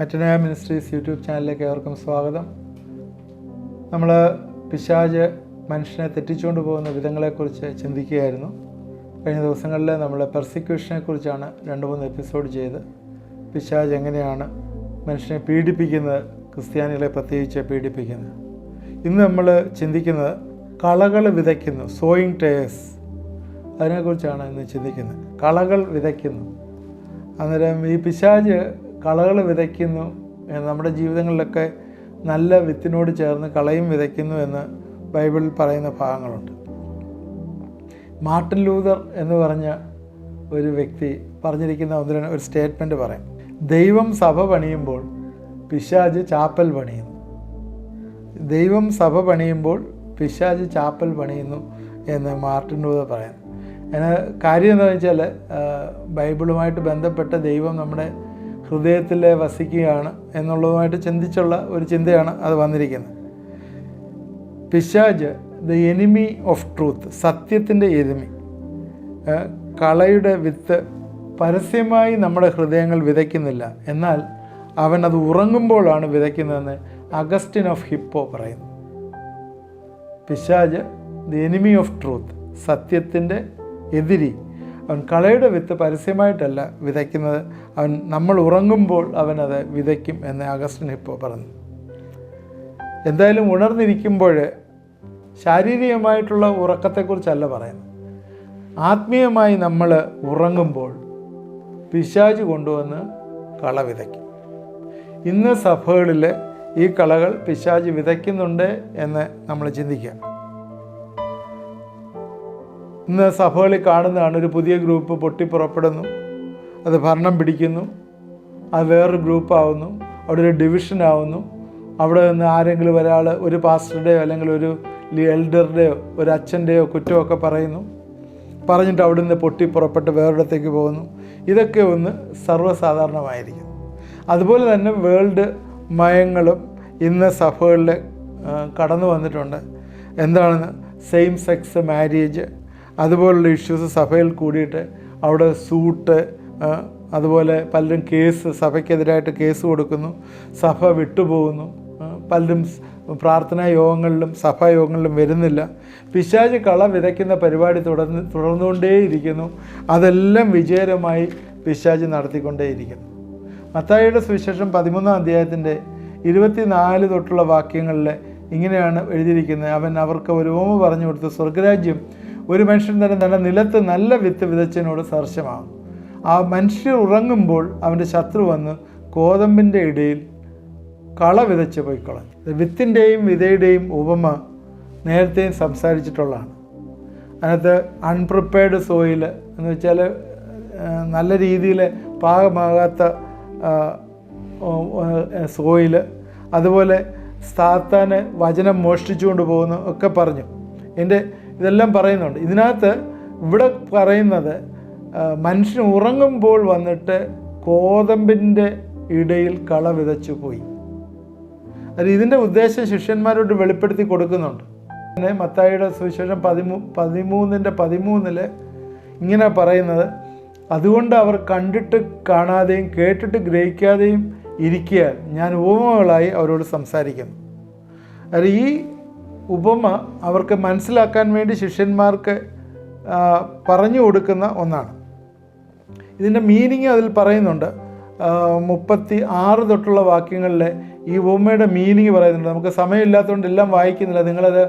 Metanoia ministries YouTube ചാനലിലേക്ക് ഏവർക്കും സ്വാഗതം. നമ്മൾ പിശാച് മനുഷ്യനെ തെറ്റിച്ചുകൊണ്ട് പോകുന്ന വിധങ്ങളെക്കുറിച്ച് ചിന്തിക്കുകയായിരുന്നു. കഴിഞ്ഞ ദിവസങ്ങളിൽ നമ്മൾ പെർസിക്യൂഷനെക്കുറിച്ചാണ് 2-3 എപ്പിസോഡ് ചെയ്ത് പിശാച് എങ്ങനെയാണ് മനുഷ്യനെ പീഡിപ്പിക്കുന്നത്, ക്രിസ്ത്യാനികളെ പ്രത്യേകിച്ച് പീഡിപ്പിക്കുന്നത്. ഇന്ന് നമ്മൾ ചിന്തിക്കുന്നത് കളകൾ വിതയ്ക്കുന്നു, സോയിങ് ടയേഴ്സ്, അതിനെക്കുറിച്ചാണ് ഇന്ന് ചിന്തിക്കുന്നത്. കളകൾ വിതയ്ക്കുന്നു. അന്നേരം ഈ പിശാച് കളകൾ വിതയ്ക്കുന്നു, നമ്മുടെ ജീവിതങ്ങളിലൊക്കെ നല്ല വിത്തിനോട് ചേർന്ന് കളയും വിതയ്ക്കുന്നു എന്ന് ബൈബിളിൽ പറയുന്ന ഭാഗങ്ങളുണ്ട്. മാർട്ടിൻ ലൂതർ എന്ന് പറഞ്ഞ ഒരു വ്യക്തി പറഞ്ഞിരിക്കുന്ന ഒരു സ്റ്റേറ്റ്മെൻറ്റ് പറയും. ദൈവം സഭ പണിയുമ്പോൾ പിശാച് ചാപ്പൽ പണിയുന്നു. ദൈവം സഭ പണിയുമ്പോൾ പിശാച് ചാപ്പൽ പണിയുന്നു എന്ന് മാർട്ടിൻ ലൂതർ പറയുന്നു. അതിന് കാര്യം എന്താണെന്ന് വെച്ചാൽ ബൈബിളുമായിട്ട് ബന്ധപ്പെട്ട ദൈവം നമ്മുടെ ഹൃദയത്തിൽ വസിക്കുകയാണ് എന്നുള്ളതുമായിട്ട് ചിന്തിച്ചുള്ള ഒരു ചിന്തയാണ് അത് വന്നിരിക്കുന്നത്. പിശാച് ദ എനിമി ഓഫ് ട്രൂത്ത്, സത്യത്തിൻ്റെ എനിമി, കളയുടെ വിത്ത് പരസ്യമായി നമ്മുടെ ഹൃദയങ്ങൾ വിതയ്ക്കുന്നില്ല, എന്നാൽ അവൻ അത് ഉറങ്ങുമ്പോഴാണ് വിതയ്ക്കുന്നതെന്ന് അഗസ്റ്റിൻ ഓഫ് ഹിപ്പോ പറയുന്നു. പിശാച് ദ എനിമി ഓഫ് ട്രൂത്ത്, സത്യത്തിൻ്റെ എതിരി. അവൻ കളയുടെ വിത്ത് പരസ്യമായിട്ടല്ല വിതയ്ക്കുന്നത്, അവൻ നമ്മൾ ഉറങ്ങുമ്പോൾ അവനത് വിതയ്ക്കും എന്ന് അഗസ്റ്റിൻ ഹിപ്പോ പറഞ്ഞു. എന്തായാലും ഉണർന്നിരിക്കുമ്പോൾ ശാരീരികമായിട്ടുള്ള ഉറക്കത്തെക്കുറിച്ചല്ല പറയുന്നത്. ആത്മീയമായി നമ്മൾ ഉറങ്ങുമ്പോൾ പിശാച് കൊണ്ടുവന്ന് കള വിതയ്ക്കും. ഇന്ന് സഭകളിൽ ഈ കളകൾ പിശാച് വിതയ്ക്കുന്നുണ്ട് എന്ന് നമ്മൾ ചിന്തിക്കുക. ഇന്ന് സഭകളിൽ കാണുന്നതാണ്, ഒരു പുതിയ ഗ്രൂപ്പ് പൊട്ടിപ്പുറപ്പെടുന്നു, അത് ഭരണം പിടിക്കുന്നു, അത് വേറൊരു ഗ്രൂപ്പാവുന്നു, അവിടെ ഒരു ഡിവിഷനാവുന്നു. അവിടെ നിന്ന് ആരെങ്കിലും ഒരാൾ ഒരു പാസ്റ്ററുടെയോ അല്ലെങ്കിൽ ഒരു എൽഡറുടെയോ ഒരു അച്ഛൻ്റെയോ കുറ്റമൊക്കെ പറയുന്നു, പറഞ്ഞിട്ട് അവിടെ നിന്ന് പൊട്ടിപ്പുറപ്പെട്ട് വേറൊരിടത്തേക്ക് പോകുന്നു. ഇതൊക്കെ ഒന്ന് സർവ്വസാധാരണമായിരിക്കും. അതുപോലെ തന്നെ വേൾഡ് മയങ്ങളും ഇന്ന് സഭകളിൽ കടന്നു വന്നിട്ടുണ്ട്. എന്താണെന്ന് സെയിം സെക്സ് മാരേജ്, അതുപോലുള്ള ഇഷ്യൂസ് സഭയിൽ കൂടിയിട്ട് അവിടെ സൂട്ട്, അതുപോലെ പലരും കേസ്, സഭയ്ക്കെതിരായിട്ട് കേസ് കൊടുക്കുന്നു, സഭ വിട്ടുപോകുന്നു, പലരും പ്രാർത്ഥനാ യോഗങ്ങളിലും സഭായോഗങ്ങളിലും വരുന്നില്ല. പിശാച് കള വിതയ്ക്കുന്ന പരിപാടി തുടർന്നുകൊണ്ടേയിരിക്കുന്നു. അതെല്ലാം വിജയകരമായി പിശാച് നടത്തിക്കൊണ്ടേയിരിക്കുന്നു. മത്തായിയുടെ സുവിശേഷം 13-ാം അധ്യായത്തിൻ്റെ 24 തൊട്ടുള്ള വാക്യങ്ങളിൽ ഇങ്ങനെയാണ് എഴുതിയിരിക്കുന്നത്. അവൻ അവർക്ക് ഒരു ഉപമ പറഞ്ഞു കൊടുത്തു. സ്വർഗരാജ്യം ഒരു മനുഷ്യൻ തന്നെ നിലത്ത് നല്ല വിത്ത് വിതച്ചതിനോട് സദൃശമാകും. ആ മനുഷ്യർ ഉറങ്ങുമ്പോൾ അവൻ്റെ ശത്രു വന്ന് കോതമ്പിൻ്റെ ഇടയിൽ കള വിതച്ച് പോയിക്കളഞ്ഞു. വിത്തിൻ്റെയും വിതയുടെയും ഉപമ നേരത്തെയും സംസാരിച്ചിട്ടുള്ളതാണ്. അതിനകത്ത് അൺപ്രിപ്പയർഡ് സോയിൽ എന്ന് വെച്ചാൽ നല്ല രീതിയിൽ പാകമാകാത്ത സോയിൽ, അതുപോലെ സാത്താന് വചനം മോഷ്ടിച്ചുകൊണ്ട് പോകുന്നു ഒക്കെ പറഞ്ഞു. ഇതെല്ലാം പറയുന്നുണ്ട്. ഇതിനകത്ത് ഇവിടെ പറയുന്നത് മനുഷ്യൻ ഉറങ്ങുമ്പോൾ വന്നിട്ട് കോതമ്പിൻ്റെ ഇടയിൽ കള വിതച്ചു പോയി. അത് ഇതിൻ്റെ ഉദ്ദേശം ശിഷ്യന്മാരോട് വെളിപ്പെടുത്തി കൊടുക്കുന്നുണ്ട്. പിന്നെ മത്തായിയുടെ സുവിശേഷം 13-ന്റെ 13 ഇങ്ങനെ പറയുന്നത്, അതുകൊണ്ട് അവർ കണ്ടിട്ട് കാണാതെയും കേട്ടിട്ട് ഗ്രഹിക്കാതെയും ഇരിക്കാൻ ഞാൻ ഉപമകളായി അവരോട് സംസാരിക്കുന്നു. അത് ഈ ഉപമ അവർക്ക് മനസ്സിലാക്കാൻ വേണ്ടി ശിഷ്യന്മാർക്ക് പറഞ്ഞു കൊടുക്കുന്ന ഒന്നാണ്. ഇതിൻ്റെ മീനിങ് അതിൽ പറയുന്നുണ്ട്. 36 തൊട്ടുള്ള വാക്യങ്ങളിൽ ഈ ഉപമയുടെ മീനിങ് പറയുന്നുണ്ട്. നമുക്ക് സമയമില്ലാത്തതുകൊണ്ട് എല്ലാം വായിക്കുന്നില്ല. നിങ്ങളത്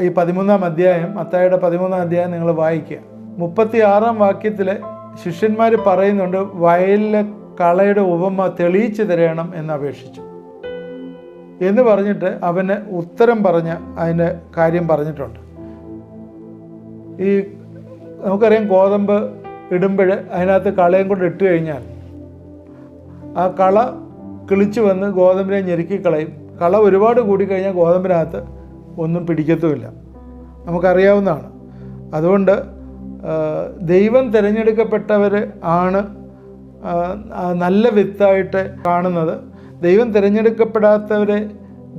ഈ 13-ാം അധ്യായം, മത്തായിയുടെ 13-ാം അധ്യായം നിങ്ങൾ വായിക്കുക. 36-ാം വാക്യത്തിൽ ശിഷ്യന്മാർ പറയുന്നുണ്ട്, വയലിലെ കളയുടെ ഉപമ തെളിയിച്ചു തരണം എന്ന് അപേക്ഷിച്ചു എന്ന് പറഞ്ഞിട്ട് അവന് ഉത്തരം പറഞ്ഞ അതിൻ്റെ കാര്യം പറഞ്ഞിട്ടുണ്ട്. നമുക്കറിയാം, ഗോതമ്പ് ഇടുമ്പോൾ അതിനകത്ത് കളയും കൊണ്ട് ഇട്ട് കഴിഞ്ഞാൽ ആ കള കിളിച്ച് വന്ന് ഗോതമ്പിനെ ഞെരുക്കിക്കളയും. കള ഒരുപാട് കൂടിക്കഴിഞ്ഞാൽ ഗോതമ്പിനകത്ത് ഒന്നും പിടിക്കത്തുമില്ല, നമുക്കറിയാവുന്നതാണ്. അതുകൊണ്ട് ദൈവം തിരഞ്ഞെടുക്കപ്പെട്ടവർ ആണ് നല്ല വിത്തായിട്ട് കാണുന്നത്. ദൈവം തിരഞ്ഞെടുക്കപ്പെടാത്തവരെ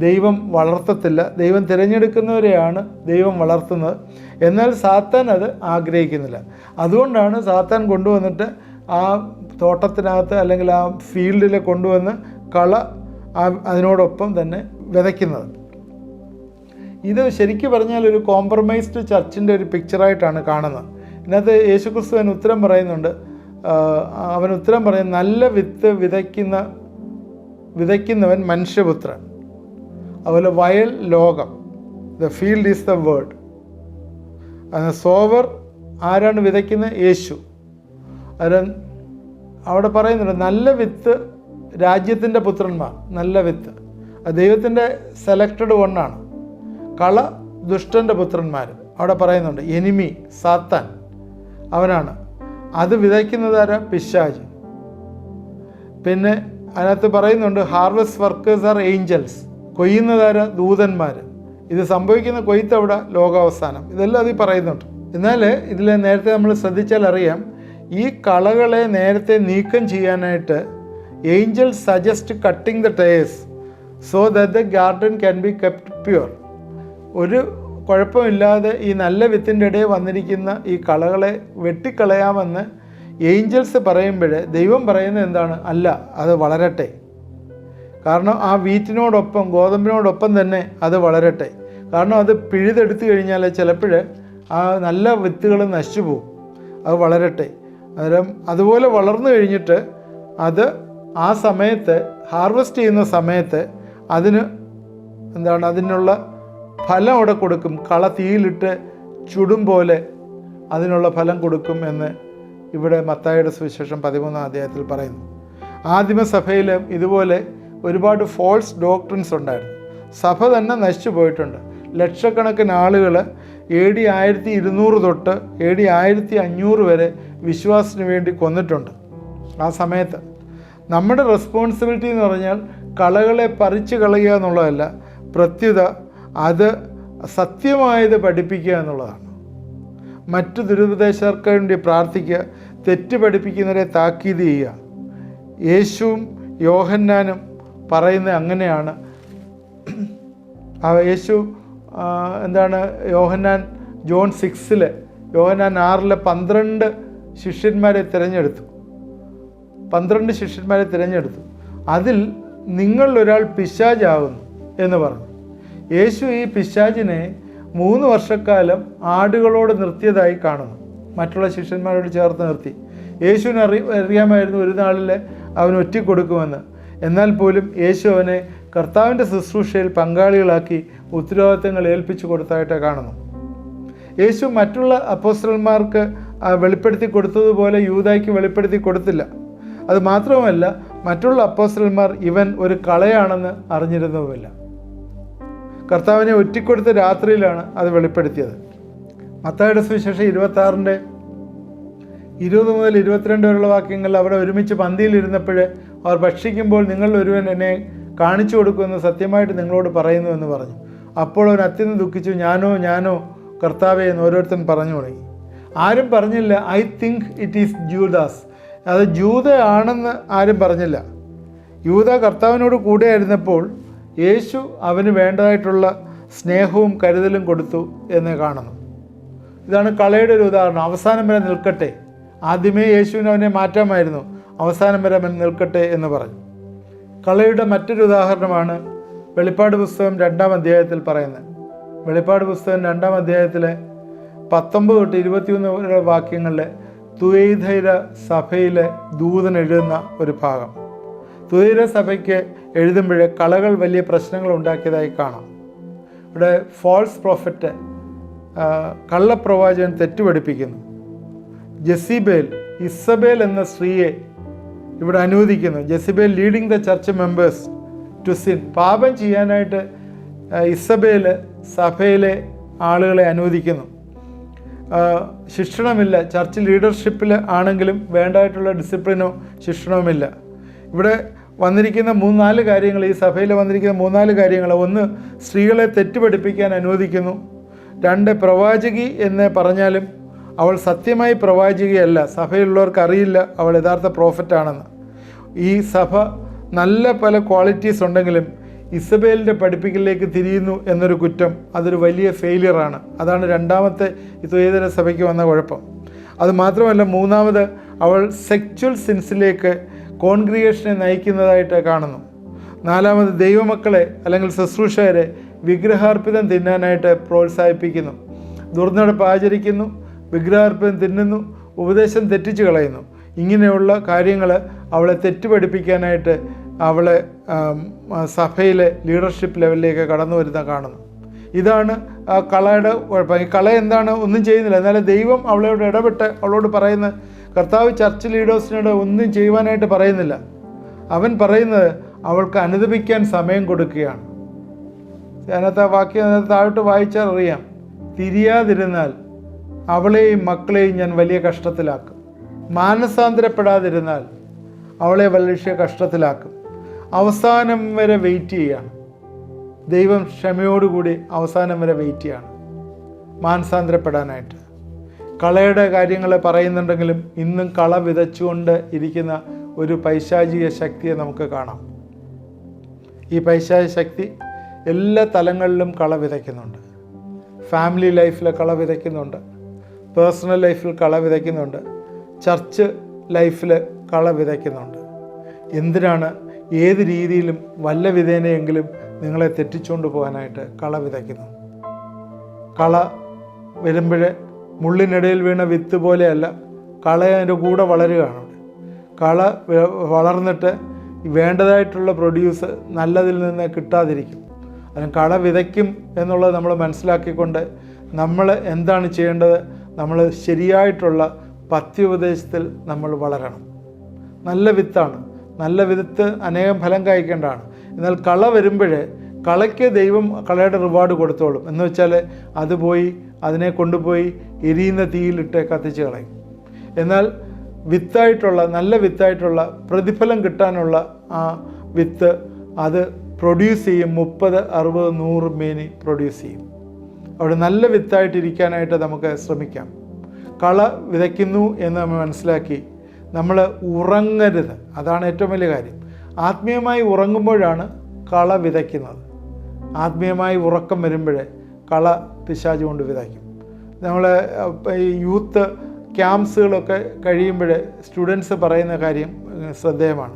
ദൈവം വളർത്തത്തില്ല. ദൈവം തിരഞ്ഞെടുക്കുന്നവരെയാണ് ദൈവം വളർത്തുന്നത്. എന്നാൽ സാത്താൻ അത് ആഗ്രഹിക്കുന്നില്ല. അതുകൊണ്ടാണ് സാത്താൻ കൊണ്ടുവന്നിട്ട് ആ തോട്ടത്തിനകത്ത് അല്ലെങ്കിൽ ആ ഫീൽഡിൽ കൊണ്ടുവന്ന് കള അതിനോടൊപ്പം തന്നെ വിതയ്ക്കുന്നത്. ഇത് ശരിക്കും പറഞ്ഞാൽ ഒരു കോംപ്രമൈസ്ഡ് ചർച്ചിൻ്റെ ഒരു പിക്ചറായിട്ടാണ് കാണുന്നത്. ഇതിനകത്ത് യേശുക്രിസ്തു അവൻ ഉത്തരം പറയുന്നുണ്ട്. അവൻ ഉത്തരം പറയും, നല്ല വിത്ത് വിതയ്ക്കുന്നവൻ മനുഷ്യപുത്രൻ, അതുപോലെ വയൽ ലോകം, the field is the word. Sower ആരാണ് വിതയ്ക്കുന്നത്? യേശു. അവിടെ പറയുന്നുണ്ട് നല്ല വിത്ത് രാജ്യത്തിൻ്റെ പുത്രന്മാർ, നല്ല വിത്ത് അത് ദൈവത്തിൻ്റെ സെലക്റ്റഡ് വണ്ണാണ്. കള ദുഷ്ടൻ്റെ പുത്രന്മാർ അവിടെ പറയുന്നുണ്ട്. എനിമി സാത്താൻ അവനാണ്. അത് വിതയ്ക്കുന്നത് ആരാ? പിശാച്. പിന്നെ അതിനകത്ത് പറയുന്നുണ്ട് ഹാർവസ്റ്റ് വർക്കേഴ്സ് ആർ ഏഞ്ചൽസ്. കൊയ്യുന്നതാരാ? ദൂതന്മാർ. ഇത് സംഭവിക്കുന്ന കൊയ്ത്ത് അവിടെ ലോകാവസാനം. ഇതെല്ലാം അതിൽ പറയുന്നുണ്ട്. എന്നാൽ ഇതിൽ നേരത്തെ നമ്മൾ ശ്രദ്ധിച്ചാൽ അറിയാം, ഈ കളകളെ നേരത്തെ നീക്കം ചെയ്യാനായിട്ട് angels suggest cutting the tares so that the garden can be kept pure. ഒരു കുഴപ്പമില്ലാതെ ഈ നല്ല വിത്തിൻ്റെ ഇടയിൽ വന്നിരിക്കുന്ന ഈ കളകളെ വെട്ടിക്കളയാമെന്ന് ഏഞ്ചൽസ് പറയുമ്പോൾ ദൈവം പറയുന്നത് എന്താണ്? അല്ല, അത് വളരട്ടെ. കാരണം ആ വീറ്റിനോടൊപ്പം ഗോതമ്പിനോടൊപ്പം തന്നെ അത് വളരട്ടെ. കാരണം അത് പിഴുതെടുത്തു കഴിഞ്ഞാൽ ചിലപ്പോൾ ആ നല്ല വിത്തുകൾ നശിച്ചു പോകും. അത് വളരട്ടെ. അന്നേരം അതുപോലെ വളർന്നു കഴിഞ്ഞിട്ട് അത് ആ സമയത്ത് ഹാർവെസ്റ്റ് ചെയ്യുന്ന സമയത്ത് അതിനുള്ള ഫലം അവിടെ കൊടുക്കും. കള തീയിലിട്ട് ചുടും പോലെ അതിനുള്ള ഫലം കൊടുക്കും എന്ന് ഇവിടെ മത്തായിയുടെ സുവിശേഷം 13-ാം അധ്യായത്തിൽ പറയുന്നു. ആദിമസഭയിൽ ഇതുപോലെ ഒരുപാട് ഫോൾസ് ഡോക്ട്രിൻസ് ഉണ്ടായിരുന്നു. സഭ തന്നെ നശിച്ചു പോയിട്ടുണ്ട്. ലക്ഷക്കണക്കിന് ആളുകൾ AD 1200 തൊട്ട് AD 1500 വരെ വിശ്വാസത്തിന് വേണ്ടി കൊന്നിട്ടുണ്ട്. ആ സമയത്ത് നമ്മുടെ റെസ്പോൺസിബിലിറ്റി എന്ന് പറഞ്ഞാൽ കളകളെ പറിച്ചു കളയുക എന്നുള്ളതല്ല, പ്രത്യുത അത് സത്യമായത് പഠിപ്പിക്കുക എന്നുള്ളതാണ്. മറ്റു ദുരുപദേശർക്ക് വേണ്ടി പ്രാർത്ഥിക്കുക, തെറ്റ് പഠിപ്പിക്കുന്നവരെ താക്കീത് ചെയ്യുക. യേശുവും യോഹന്നാനും പറയുന്നത് അങ്ങനെയാണ്. യേശു യോഹന്നാൻ ജോൺ 6 യോഹന്നാൻ 6 12 ശിഷ്യന്മാരെ തിരഞ്ഞെടുത്തു. 12 ശിഷ്യന്മാരെ തിരഞ്ഞെടുത്തു. അതിൽ നിങ്ങളിലൊരാൾ പിശാചാകുന്നു എന്ന് പറഞ്ഞു. യേശു ഈ പിശാചിനെ 3 വർഷക്കാലം ആടുകളോട് നിർത്തിയതായി കാണുന്നു. മറ്റുള്ള ശിഷ്യന്മാരോട് ചേർത്ത് നിർത്തി. യേശുവിന് അറിയാമായിരുന്നു ഒരു നാളിൽ അവൻ ഒറ്റിക്കൊടുക്കുമെന്ന്. എന്നാൽ പോലും യേശു അവനെ കർത്താവിൻ്റെ ശുശ്രൂഷയിൽ പങ്കാളികളാക്കി ഉത്തരവാദിത്തങ്ങൾ ഏൽപ്പിച്ചു കൊടുത്തതായിട്ട് കാണുന്നു. യേശു മറ്റുള്ള അപ്പോസ്തലന്മാർക്ക് വെളിപ്പെടുത്തി കൊടുത്തതുപോലെ യൂദായ്ക്ക് വെളിപ്പെടുത്തി കൊടുത്തില്ല. അത് മാത്രവുമല്ല, മറ്റുള്ള അപ്പോസ്തലന്മാർ ഇവൻ ഒരു കളയാണെന്ന് അറിഞ്ഞിരുന്നുമില്ല. കർത്താവിനെ ഒറ്റിക്കൊടുത്ത രാത്രിയിലാണ് അത് വെളിപ്പെടുത്തിയത്. മത്തായിയുടെ സുവിശേഷം 26-ന്റെ 20 മുതൽ 22 വരെയുള്ള വാക്യങ്ങളിൽ അവിടെ ഒരുമിച്ച് പന്തിയിലിരുന്നപ്പോൾ അവർ ഭക്ഷിക്കുമ്പോൾ നിങ്ങളിൽ ഒരുവൻ എന്നെ കാണിച്ചു കൊടുക്കുമെന്ന് സത്യമായിട്ട് നിങ്ങളോട് പറയുന്നു എന്ന് പറഞ്ഞു. അപ്പോൾ അവൻ അത്യന്തം ദുഃഖിച്ചു. ഞാനോ കർത്താവേ എന്ന് ഓരോരുത്തൻ പറഞ്ഞു തുടങ്ങി. ആരും പറഞ്ഞില്ല I think it is Judas, അത് ജൂത ആണെന്ന് ആരും പറഞ്ഞില്ല. യൂദ കർത്താവിനോട് കൂടെ ആയിരുന്നപ്പോൾ യേശു അവന് വേണ്ടതായിട്ടുള്ള സ്നേഹവും കരുതലും കൊടുത്തു എന്ന് കാണുന്നു. ഇതാണ് കളയുടെ ഒരു ഉദാഹരണം. അവസാനം വരെ നിൽക്കട്ടെ. ആദ്യമേ യേശുവിന് അവനെ മാറ്റാമായിരുന്നു, അവസാനം വരെ അവൻ നിൽക്കട്ടെ എന്ന് പറഞ്ഞു. കളയുടെ മറ്റൊരു ഉദാഹരണമാണ് വെളിപ്പാട് പുസ്തകം 2-ാം അധ്യായത്തിൽ പറയുന്നത്. വെളിപ്പാട് പുസ്തകം 2-ാം അധ്യായത്തിലെ 19 തൊട്ട് 21 വരെയുള്ള വാക്യങ്ങളിൽ തുയൈഥൈര സഭയിലെ ദൂതൻ എഴുതുന്ന ഒരു ഭാഗം. തുയൈര സഭയ്ക്ക് എഴുതുമ്പോൾ കളകൾ വലിയ പ്രശ്നങ്ങൾ ഉണ്ടാക്കിയതായി കാണാം. ഇവിടെ ഫോൾസ് പ്രോഫറ്റ്, കള്ളപ്രവാചകൻ തെറ്റുപഠിപ്പിക്കുന്നു. ഇസബേൽ എന്ന സ്ത്രീയെ ഇവിടെ അനുവദിക്കുന്നു. Jezebel leading the church members to sin. പാപം ചെയ്യാനായിട്ട് ഇസബേൽ സഭയിലെ ആളുകളെ അനുവദിക്കുന്നു. ശിക്ഷണമില്ല. ചർച്ച് ലീഡർഷിപ്പിൽ ആണെങ്കിലും വേണ്ടതായിട്ടുള്ള ഡിസിപ്ലിനോ ശിക്ഷണവുമില്ല. ഇവിടെ വന്നിരിക്കുന്ന 3-4 കാര്യങ്ങൾ, ഈ സഭയിൽ വന്നിരിക്കുന്ന 3-4 കാര്യങ്ങൾ: 1, സ്ത്രീകളെ തെറ്റുപഠിപ്പിക്കാൻ അനുവദിക്കുന്നു. 2, പ്രവാചകി എന്ന് പറഞ്ഞാലും അവൾ സത്യമായി പ്രവാചകിയല്ല. സഭയിലുള്ളവർക്ക് അറിയില്ല അവൾ യഥാർത്ഥ പ്രോഫറ്റാണെന്ന്. ഈ സഭ നല്ല പല ക്വാളിറ്റീസ് ഉണ്ടെങ്കിലും ഇസബേലിൻ്റെ പഠിപ്പിക്കലിലേക്ക് തിരിയുന്നു എന്നൊരു കുറ്റം, അതൊരു വലിയ ഫെയിലിയറാണ്. അതാണ് രണ്ടാമത്തെ തുയൈഥൈര സഭയ്ക്ക് വന്ന കുഴപ്പം. അതുമാത്രമല്ല, 3 അവൾ സെക്ച്വൽ സിൻസിലേക്ക് കോൺഗ്രിഗേഷനെ നയിക്കുന്നതായിട്ട് കാണുന്നു. 4, ദൈവമക്കളെ അല്ലെങ്കിൽ ശുശ്രൂഷകരെ വിഗ്രഹാർപ്പിതം തിന്നാനായിട്ട് പ്രോത്സാഹിപ്പിക്കുന്നു. ദുർനടപ്പ് ആചരിക്കുന്നു, വിഗ്രഹാർപ്പിതം തിന്നുന്നു, ഉപദേശം തെറ്റിച്ച് കളയുന്നു. ഇങ്ങനെയുള്ള കാര്യങ്ങൾ അവളെ തെറ്റുപഠിപ്പിക്കാനായിട്ട് അവളെ സഭയിലെ ലീഡർഷിപ്പ് ലെവലിലേക്ക് കടന്നു വരുന്ന കാണുന്നു. ഇതാണ് ആ കളയുടെ കുഴപ്പം. ഈ കള എന്താണ്? ഒന്നും ചെയ്യുന്നില്ല. എന്നാലും ദൈവം അവളോട് ഇടപെട്ട് അവളോട് പറയുന്ന, കർത്താവ് ചർച്ച് ലീഡേഴ്സിനോട് ഒന്നും ചെയ്യുവാനായിട്ട് പറയുന്നില്ല. അവൻ പറയുന്നത് അവൾക്ക് അനുദപിക്കാൻ സമയം കൊടുക്കുകയാണ്. അതിനകത്ത് ആ വാക്യം താഴോട്ട് വായിച്ചാൽ അറിയാം, തിരിയാതിരുന്നാൽ അവളെയും മക്കളെയും ഞാൻ വലിയ കഷ്ടത്തിലാക്കും. മാനസാന്തരപ്പെടാതിരുന്നാൽ അവളെ വലിയ കഷ്ടത്തിലാക്കും. അവസാനം വരെ വെയിറ്റ് ചെയ്യുകയാണ് ദൈവം. ക്ഷമയോടുകൂടി അവസാനം വരെ വെയിറ്റ് ചെയ്യാണ് മാനസാന്തരപ്പെടാനായിട്ട്. കളയുടെ കാര്യങ്ങൾ പറയുന്നുണ്ടെങ്കിലും ഇന്നും കള വിതച്ചുകൊണ്ട് ഇരിക്കുന്ന ഒരു പൈശാചിക ശക്തിയെ നമുക്ക് കാണാം. ഈ പൈശാചിക ശക്തി എല്ലാ തലങ്ങളിലും കള വിതയ്ക്കുന്നുണ്ട്. ഫാമിലി ലൈഫിൽ കള വിതയ്ക്കുന്നുണ്ട്, പേഴ്സണൽ ലൈഫിൽ കള വിതയ്ക്കുന്നുണ്ട്, ചർച്ച് ലൈഫിൽ കള വിതയ്ക്കുന്നുണ്ട്. എന്തിനാണ്? ഏത് രീതിയിലും വല്ല വിധേനയെങ്കിലും നിങ്ങളെ തെറ്റിച്ചുകൊണ്ട് പോകാനായിട്ട് കള വിതയ്ക്കുന്നു. കള വരുമ്പോൾ മുള്ളിനിടയിൽ വീണ വിത്ത് പോലെയല്ല, കള അതിൻ്റെ കൂടെ വളരുകയാണ്. കള വളർന്നിട്ട് വേണ്ടതായിട്ടുള്ള പ്രൊഡ്യൂസ് നല്ലതിൽ നിന്ന് കിട്ടാതിരിക്കും. അതിന് കള വിതയ്ക്കും എന്നുള്ളത് നമ്മൾ മനസ്സിലാക്കിക്കൊണ്ട് നമ്മൾ എന്താണ് ചെയ്യേണ്ടത്? നമ്മൾ ശരിയായിട്ടുള്ള പഥ്യോപദേശത്തിൽ നമ്മൾ വളരണം. നല്ല വിത്താണ്, നല്ല വിത്ത് അനേകം ഫലം കായ്ക്കേണ്ടതാണ്. എന്നാൽ കള വരുമ്പോൾ കളയ്ക്ക് ദൈവം കളയുടെ റിവാർഡ് കൊടുത്തോളും. എന്ന് വെച്ചാൽ അത് പോയി അതിനെ കൊണ്ടുപോയി എരിയുന്ന തീയിലിട്ട് കത്തിച്ച് കളയും. എന്നാൽ വിത്തായിട്ടുള്ള, നല്ല വിത്തായിട്ടുള്ള, പ്രതിഫലം കിട്ടാനുള്ള ആ വിത്ത് അത് പ്രൊഡ്യൂസ് ചെയ്യും. 30, 60, 100 മേനി പ്രൊഡ്യൂസ് ചെയ്യും. അവിടെ നല്ല വിത്തായിട്ടിരിക്കാനായിട്ട് നമുക്ക് ശ്രമിക്കാം. കള വിതയ്ക്കുന്നു എന്ന് നമ്മൾ മനസ്സിലാക്കി നമ്മൾ ഉറങ്ങരുത്. അതാണ് ഏറ്റവും വലിയ കാര്യം. ആത്മീയമായി ഉറങ്ങുമ്പോഴാണ് കള വിതയ്ക്കുന്നത്. ആത്മീയമായി ഉറക്കം വരുമ്പോഴേ കള പിശാച് കൊണ്ട് വിതയ്ക്കും. നമ്മൾ ഈ യൂത്ത് ക്യാമ്പ്സുകളൊക്കെ കഴിയുമ്പോൾ സ്റ്റുഡൻസ് പറയുന്ന കാര്യം ശ്രദ്ധേയമാണ്.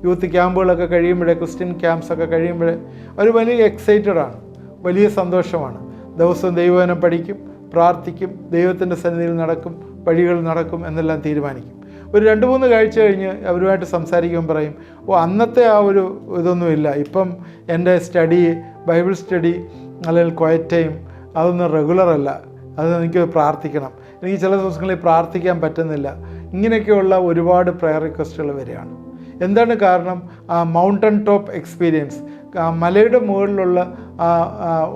യൂത്ത് ക്യാമ്പുകളൊക്കെ കഴിയുമ്പോൾ, ക്രിസ്ത്യൻ ക്യാമ്പ്സൊക്കെ കഴിയുമ്പോൾ അവർ വലിയ എക്സൈറ്റഡാണ്, വലിയ സന്തോഷമാണ്. ദിവസവും ദൈവവചനം പഠിക്കും, പ്രാർത്ഥിക്കും, ദൈവത്തിൻ്റെ സന്നിധിയിൽ നടക്കും, വഴികൾ നടക്കും എന്നെല്ലാം തീരുമാനിക്കും. ഒരു 2-3 കാഴ്ച കഴിഞ്ഞ് അവരുമായിട്ട് സംസാരിക്കുമ്പോൾ പറയും, അന്നത്തെ ആ ഒരു ഇതൊന്നുമില്ല, ഇപ്പം എൻ്റെ സ്റ്റഡി, ബൈബിൾ സ്റ്റഡി അല്ലെങ്കിൽ ക്വയറ്റ് ടൈം അതൊന്നും റെഗുലറല്ല, അത് എനിക്ക് പ്രാർത്ഥിക്കണം, എനിക്ക് ചില ദിവസങ്ങളിൽ പ്രാർത്ഥിക്കാൻ പറ്റുന്നില്ല. ഇങ്ങനെയൊക്കെയുള്ള ഒരുപാട് പ്രയർ റിക്വസ്റ്റുകൾ വരികയാണ്. എന്താണ് കാരണം? ആ മൗണ്ടൻ ടോപ്പ് എക്സ്പീരിയൻസ്, മലയുടെ മുകളിലുള്ള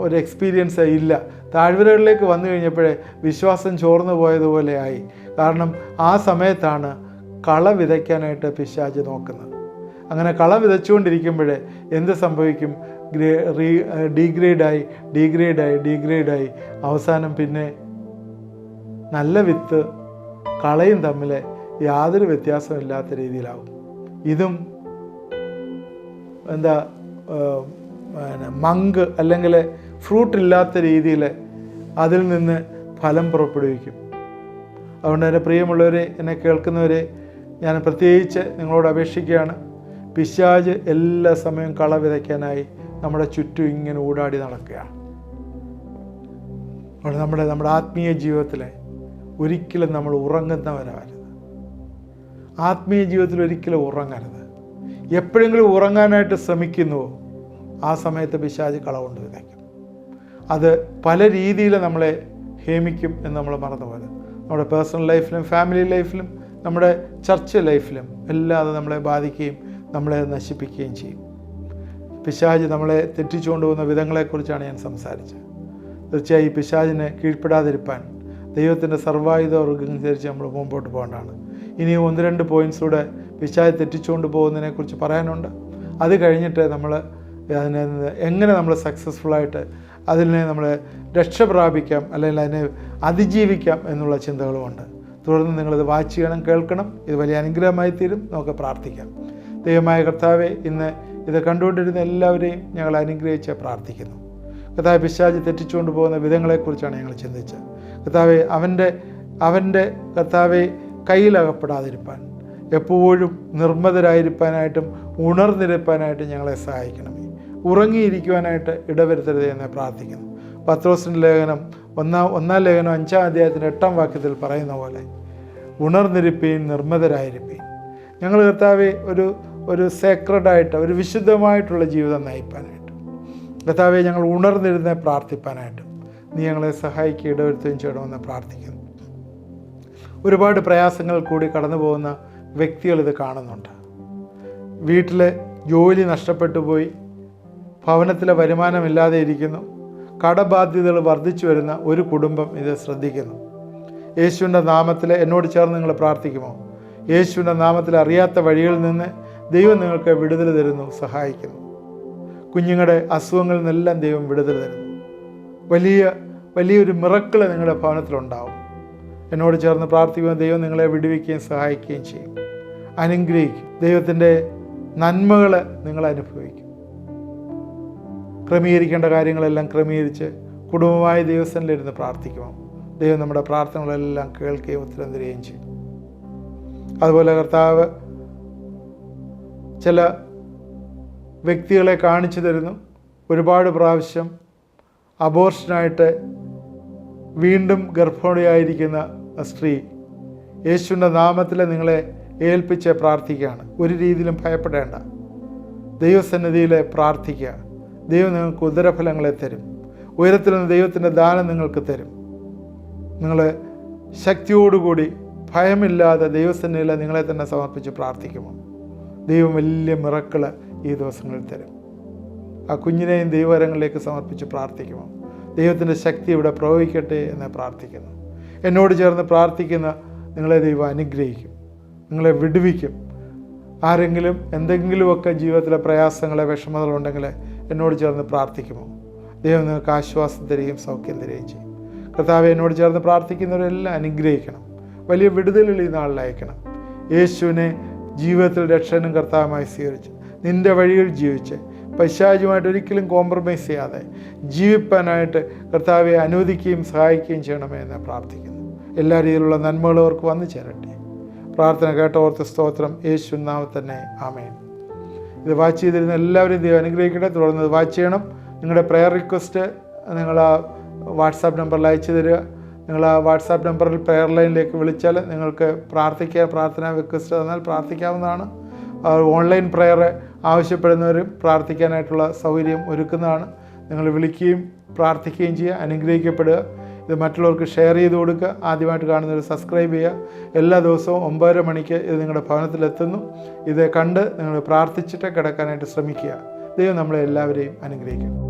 ഒരു എക്സ്പീരിയൻസ് ഇല്ല. താഴ്വരകളിലേക്ക് വന്നു കഴിഞ്ഞപ്പോഴേ വിശ്വാസം ചോർന്നു പോയതുപോലെ ആയി. കാരണം ആ സമയത്താണ് കള വിതയ്ക്കാനായിട്ട് പിശാച് നോക്കുന്നത്. അങ്ങനെ കള വിതച്ചുകൊണ്ടിരിക്കുമ്പോഴേ എന്ത് സംഭവിക്കും? ഡീഗ്രേഡായി അവസാനം പിന്നെ നല്ല വിത്ത് കളയും തമ്മിൽ യാതൊരു വ്യത്യാസമില്ലാത്ത രീതിയിലാവും. ഇതും മങ്ക് അല്ലെങ്കിൽ ഫ്രൂട്ട് ഇല്ലാത്ത രീതിയിൽ അതിൽ നിന്ന് ഫലം പുറപ്പെടുവിക്കും. അതുകൊണ്ട് എൻ്റെ പ്രിയമുള്ളവരെ, എന്നെ കേൾക്കുന്നവരെ, ഞാൻ പ്രത്യേകിച്ച് നിങ്ങളോട് അപേക്ഷിക്കുകയാണ്. പിശാച് എല്ലാ സമയവും കള വിതയ്ക്കാനായി നമ്മുടെ ചുറ്റും ഇങ്ങനെ ഊടാടി നടക്കുകയാണ്. അതുകൊണ്ട് നമ്മുടെ ആത്മീയ ജീവിതത്തിൽ ഒരിക്കലും നമ്മൾ ഉറങ്ങുന്നവരാകരുത്. ആത്മീയ ജീവിതത്തിൽ ഒരിക്കലും ഉറങ്ങരുത്. എപ്പോഴെങ്കിലും ഉറങ്ങാനായിട്ട് ശ്രമിക്കുന്നുവോ ആ സമയത്ത് പിശാച് കള കൊണ്ട് വിതയ്ക്കും. അത് പല രീതിയിൽ നമ്മളെ ഹേമിക്കും എന്ന് നമ്മൾ മറന്നുപോയത്. നമ്മുടെ പേഴ്സണൽ ലൈഫിലും ഫാമിലി ലൈഫിലും നമ്മുടെ ചർച്ച് ലൈഫിലും എല്ലാം അത് നമ്മളെ ബാധിക്കുകയും നമ്മളെ നശിപ്പിക്കുകയും ചെയ്യും. പിശാച് നമ്മളെ തെറ്റിച്ചുകൊണ്ട് പോകുന്ന വിധങ്ങളെക്കുറിച്ചാണ് ഞാൻ സംസാരിച്ചത്. തീർച്ചയായും ഈ പിശാചിനെ കീഴ്പ്പെടാതിരിക്കാൻ ദൈവത്തിൻ്റെ സർവായുധമനുസരിച്ച് നമ്മൾ മുമ്പോട്ട് പോകേണ്ടതാണ്. ഇനിയും 1-2 പോയിൻറ്റ്സൂടെ പിശാച് തെറ്റിച്ചുകൊണ്ട് പോകുന്നതിനെക്കുറിച്ച് പറയാനുണ്ട്. അത് കഴിഞ്ഞിട്ട് നമ്മൾ അതിനെ എങ്ങനെ നമ്മൾ സക്സസ്ഫുള്ളായിട്ട് അതിനെ നമ്മൾ രക്ഷ പ്രാപിക്കാം, അല്ലെങ്കിൽ അതിനെ അതിജീവിക്കാം എന്നുള്ള ചിന്തകളുമുണ്ട്. തുടർന്ന് നിങ്ങളിത് വാച്ച് ചെയ്യണം, കേൾക്കണം. ഇത് വലിയ അനുഗ്രഹമായി തീരും. നമുക്ക് പ്രാർത്ഥിക്കാം. ദൈവമായ കർത്താവെ, ഇന്ന് ഇത് കണ്ടുകൊണ്ടിരുന്ന എല്ലാവരെയും ഞങ്ങൾ അനുഗ്രഹിച്ച് പ്രാർത്ഥിക്കുന്നു. കർത്താവെ, പിശാച് തെറ്റിച്ചുകൊണ്ട് പോകുന്ന വിധങ്ങളെക്കുറിച്ചാണ് ഞങ്ങൾ ചിന്തിച്ചത്. കർത്താവെ, അവൻ്റെ കർത്താവെ കയ്യിലകപ്പെടാതിരിപ്പാൻ, എപ്പോഴും നിർമ്മതരായിരിക്കാനായിട്ടും ഉണർന്നിരിക്കാനായിട്ടും ഞങ്ങളെ സഹായിക്കണമേ. ഉറങ്ങിയിരിക്കുവാനായിട്ട് ഇടവരുത്തരുത് എന്ന് പ്രാർത്ഥിക്കുന്നു. പത്രോസിൻ്റെ ലേഖനം ഒന്നാം ലേഖനം 5-ാം അധ്യായത്തിൻ്റെ 8-ാം വാക്യത്തിൽ പറയുന്ന പോലെ ഉണർന്നിരിപ്പീൻ, നിർമ്മതരായിരിപ്പീൻ. ഞങ്ങൾ കർത്താവെ ഒരു സേക്രഡായിട്ട്, ഒരു വിശുദ്ധമായിട്ടുള്ള ജീവിതം നയിപ്പാനായിട്ടും, കർത്താവെ ഞങ്ങൾ ഉണർന്നിരുന്ന് പ്രാർത്ഥിപ്പാനായിട്ടും നീ ഞങ്ങളെ സഹായിക്കുക, ഇടവരുത്തുകയും ചെയ്യണമെന്ന് പ്രാർത്ഥിക്കുന്നു. ഒരുപാട് പ്രയാസങ്ങൾ കൂടി കടന്നു പോകുന്ന വ്യക്തികൾ ഇത് കാണുന്നുണ്ട്. വീട്ടിലെ ജോലി നഷ്ടപ്പെട്ടു പോയി, ഭവനത്തിലെ വരുമാനമില്ലാതെ ഇരിക്കുന്നു, കടബാധ്യതകൾ വർദ്ധിച്ചു വരുന്ന ഒരു കുടുംബം ഇത് ശ്രദ്ധിക്കുന്നു. യേശുവിൻ്റെ നാമത്തിൽ എന്നോട് ചേർന്ന് നിങ്ങൾ പ്രാർത്ഥിക്കുമോ? യേശുവിൻ്റെ നാമത്തിൽ അറിയാത്ത വഴികളിൽ നിന്ന് ദൈവം നിങ്ങൾക്ക് വിടുതൽ തരുന്നു, സഹായിക്കുന്നു. കുഞ്ഞുങ്ങളുടെ അസുഖങ്ങളിൽ നിന്നെല്ലാം ദൈവം വിടുതൽ തരുന്നു. വലിയൊരു മിറക്കിൾ നിങ്ങളുടെ ഭവനത്തിലുണ്ടാവും. എന്നോട് ചേർന്ന് പ്രാർത്ഥിക്കുമ്പോൾ ദൈവം നിങ്ങളെ വിടുവിക്കുകയും സഹായിക്കുകയും ചെയ്യും, അനുഗ്രഹിക്കും. ദൈവത്തിൻ്റെ നന്മകൾ നിങ്ങൾ അനുഭവിക്കും. ക്രമീകരിക്കേണ്ട കാര്യങ്ങളെല്ലാം ക്രമീകരിച്ച് കുടുംബമായി ദൈവസന്നിധിയിലിരുന്ന് പ്രാർത്ഥിക്കുമോ? ദൈവം നമ്മുടെ പ്രാർത്ഥനകളെല്ലാം കേൾക്കുകയും ഉത്തരം തരികയും ചെയ്യും. അതുപോലെ കർത്താവ് ചില വ്യക്തികളെ കാണിച്ചു തരുന്നു. ഒരുപാട് പ്രാവശ്യം അബോർഷനായിട്ട് വീണ്ടും ഗർഭിണിയായിരിക്കുന്ന സ്ത്രീ യേശുവിൻ്റെ നാമത്തിൽ നിങ്ങളെ ഏൽപ്പിച്ച് പ്രാർത്ഥിക്കുകയാണ്. ഒരു രീതിയിലും ഭയപ്പെടേണ്ട. ദൈവസന്നിധിയിൽ പ്രാർത്ഥിക്കുക. ദൈവം നിങ്ങൾക്ക് ഉദരഫലങ്ങളെ തരും. ഉയരത്തിൽ നിന്ന് ദൈവത്തിൻ്റെ ദാനം നിങ്ങൾക്ക് തരും. നിങ്ങൾ ശക്തിയോടുകൂടി ഭയമില്ലാതെ ദൈവസന്നിധിയിൽ നിങ്ങളെ തന്നെ സമർപ്പിച്ച് പ്രാർത്ഥിക്കുമോ? ദൈവം വലിയ മിറക്കിൾ ഈ ദിവസങ്ങളിൽ തരും. ആ കുഞ്ഞിനെയും ദൈവകരങ്ങളിലേക്ക് സമർപ്പിച്ച് പ്രാർത്ഥിക്കുമോ? ദൈവത്തിൻ്റെ ശക്തി ഇവിടെ പ്രവഹിക്കട്ടെ എന്ന് പ്രാർത്ഥിക്കുന്നു. എന്നോട് ചേർന്ന് പ്രാർത്ഥിക്കുന്ന നിങ്ങളെ ദൈവം അനുഗ്രഹിക്കും, നിങ്ങളെ വിടുവിക്കും. ആരെങ്കിലും എന്തെങ്കിലുമൊക്കെ ജീവിതത്തിലെ പ്രയാസങ്ങളെ വിഷമതകളുണ്ടെങ്കിൽ എന്നോട് ചേർന്ന് പ്രാർത്ഥിക്കുമോ? ദൈവം നിങ്ങൾക്ക് ആശ്വാസം തരികയും സൗഖ്യം തരികയും ചെയ്യും. കർത്താവെ, എന്നോട് ചേർന്ന് പ്രാർത്ഥിക്കുന്നവരെല്ലാം അനുഗ്രഹിക്കണം. വലിയ വിടുതലുകൾ ഈ നാളിൽ അയക്കണം. യേശുവിനെ ജീവിതത്തിൽ രക്ഷകനും കർത്താവുമായി സ്വീകരിച്ച് നിൻ്റെ വഴിയിൽ ജീവിച്ച് പൈശാചുമായിട്ട് ഒരിക്കലും കോംപ്രമൈസ് ചെയ്യാതെ ജീവിപ്പാനായിട്ട് കർത്താവെ അനുവദിക്കുകയും സഹായിക്കുകയും ചെയ്യണമേ എന്ന് പ്രാർത്ഥിക്കുന്നു. എല്ലാ രീതിയിലുള്ള നന്മകളും അവർക്ക് വന്നു ചേരട്ടെ. പ്രാർത്ഥന കേട്ടോർത്ത് സ്തോത്രം. യേശുവിൻ നാമത്തിൽ തന്നെ ആമേൻ. ഇത് വാച്ച് ചെയ്തിരുന്ന എല്ലാവരും ദൈവം അനുഗ്രഹിക്കട്ടെ. തുടർന്ന് ഇത് വാച്ച് ചെയ്യണം. നിങ്ങളുടെ പ്രെയർ റിക്വസ്റ്റ് നിങ്ങൾ ആ വാട്സാപ്പ് നമ്പറിൽ അയച്ചു തരിക. നിങ്ങൾ ആ വാട്സാപ്പ് നമ്പറിൽ പ്രെയർ ലൈനിലേക്ക് വിളിച്ചാൽ നിങ്ങൾക്ക് പ്രാർത്ഥനാ റിക്വസ്റ്റ് തന്നാൽ പ്രാർത്ഥിക്കാവുന്നതാണ്. ഓൺലൈൻ പ്രെയർ ആവശ്യപ്പെടുന്നവരും പ്രാർത്ഥിക്കാനായിട്ടുള്ള സൗകര്യം ഒരുക്കുന്നതാണ്. നിങ്ങൾ വിളിക്കുകയും പ്രാർത്ഥിക്കുകയും ചെയ്യുക, അനുഗ്രഹിക്കപ്പെടുക. ഇത് മറ്റുള്ളവർക്ക് ഷെയർ ചെയ്ത് കൊടുക്കുക. ആദ്യമായിട്ട് കാണുന്നവർ സബ്സ്ക്രൈബ് ചെയ്യുക. എല്ലാ ദിവസവും 9:30 മണിക്ക് ഇത് നിങ്ങളുടെ ഭവനത്തിലെത്തുന്നു. ഇത് കണ്ട് നിങ്ങൾ പ്രാർത്ഥിച്ചിട്ട് കിടക്കാനായിട്ട് ശ്രമിക്കുക. ദൈവം നമ്മളെ എല്ലാവരെയും അനുഗ്രഹിക്കും.